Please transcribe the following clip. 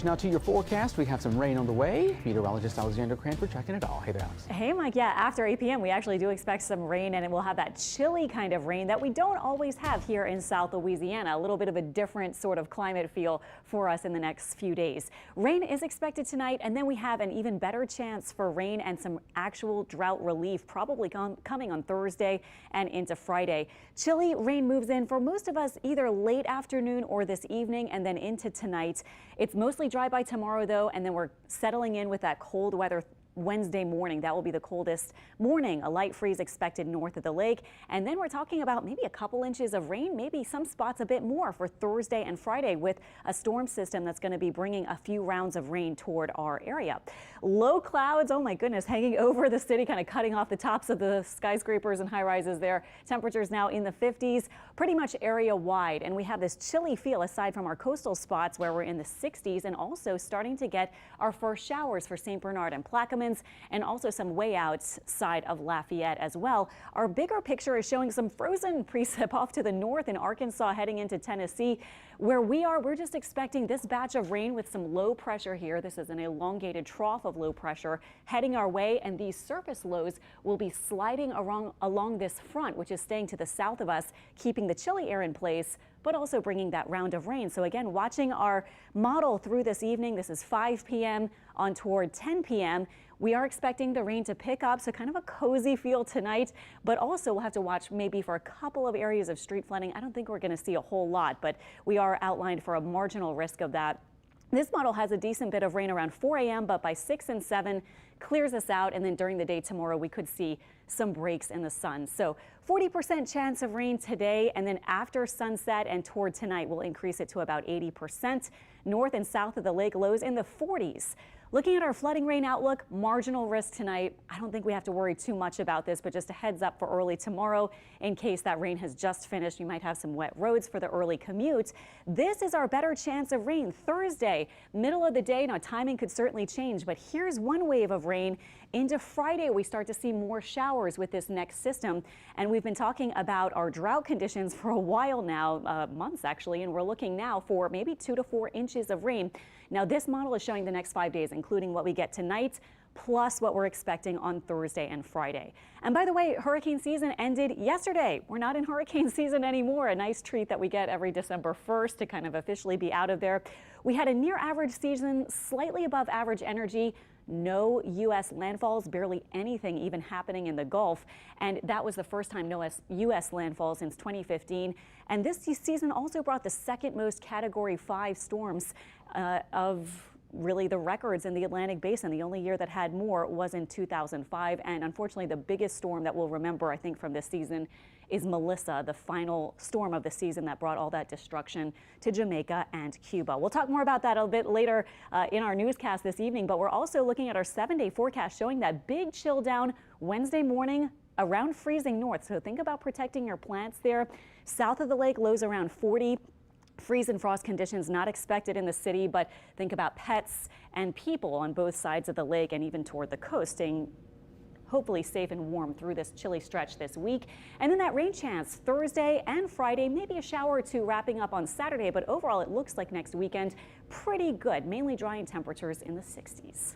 Now to your forecast, we have some rain on the way. Meteorologist Alexander Cranford checking it all. Hey there, Alex. Hey, Mike. Yeah, after 8 p.m. we actually do expect some rain, and it will have that chilly kind of rain that we don't always have here in South Louisiana. A little bit of a different sort of climate feel for us in the next few days. Rain is expected tonight, and then we have an even better chance for rain and some actual drought relief probably coming on Thursday and into Friday. Chilly rain moves in for most of us either late afternoon or this evening and then into tonight. It's mostly dry by tomorrow, though, and then we're settling in with that cold weather Wednesday morning. That will be the coldest morning. A light freeze expected north of the lake. And then we're talking about maybe a couple inches of rain, maybe some spots a bit more for Thursday and Friday with a storm system that's going to be bringing a few rounds of rain toward our area. Low clouds, oh my goodness, hanging over the city, kind of cutting off the tops of the skyscrapers and high rises there. Temperatures now in the 50s, pretty much area wide. And we have this chilly feel aside from our coastal spots where we're in the 60s and also starting to get our first showers for St. Bernard and Plaquemines, and also some way outside of Lafayette as well. Our bigger picture is showing some frozen precip off to the north in Arkansas heading into Tennessee. Where we are, we're just expecting this batch of rain with some low pressure here. This is an elongated trough of low pressure heading our way, and these surface lows will be sliding along this front, which is staying to the south of us, keeping the chilly air in place, but also bringing that round of rain. So again, watching our model through this evening. This is 5 p.m. on toward 10 p.m. We are expecting the rain to pick up, so kind of a cozy feel tonight, but also we'll have to watch maybe for a couple of areas of street flooding. I don't think we're going to see a whole lot, but we are outlined for a marginal risk of that. This model has a decent bit of rain around 4 a.m., but by 6 and 7 clears us out, and then during the day tomorrow we could see some breaks in the sun. So 40% chance of rain today, and then after sunset and toward tonight we'll increase it to about 80%. North and south of the lake, lows in the 40s. Looking at our flooding rain outlook, marginal risk tonight. I don't think we have to worry too much about this, but just a heads up for early tomorrow in case that rain has just finished. You might have some wet roads for the early commute. This is our better chance of rain Thursday, middle of the day. Now timing could certainly change, but here's one wave of rain. Into Friday, we start to see more showers with this next system. And we've been talking about our drought conditions for a while now, months actually, and we're looking now for maybe 2 to 4 inches of rain. Now this model is showing the next 5 days, including what we get tonight, plus what we're expecting on Thursday and Friday. And by the way, hurricane season ended yesterday. We're not in hurricane season anymore. A nice treat that we get every December 1st to kind of officially be out of there. We had a near average season, slightly above average energy. No U.S. landfalls, barely anything even happening in the Gulf. And that was the first time no U.S. landfall since 2015. And this season also brought the second most Category 5 storms of really the records in the Atlantic Basin. The only year that had more was in 2005. And unfortunately, the biggest storm that we'll remember, I think, from this season is Melissa, the final storm of the season that brought all that destruction to Jamaica and Cuba. We'll talk more about that a bit later in our newscast this evening, but we're also looking at our 7-day forecast showing that big chill down Wednesday morning around freezing north. So think about protecting your plants there. South of the lake, lows around 40. Freeze and frost conditions not expected in the city, but think about pets and people on both sides of the lake and even toward the coast, staying hopefully safe and warm through this chilly stretch this week. And then that rain chance Thursday and Friday, maybe a shower or two wrapping up on Saturday, but overall it looks like next weekend pretty good, mainly dry and temperatures in the 60s.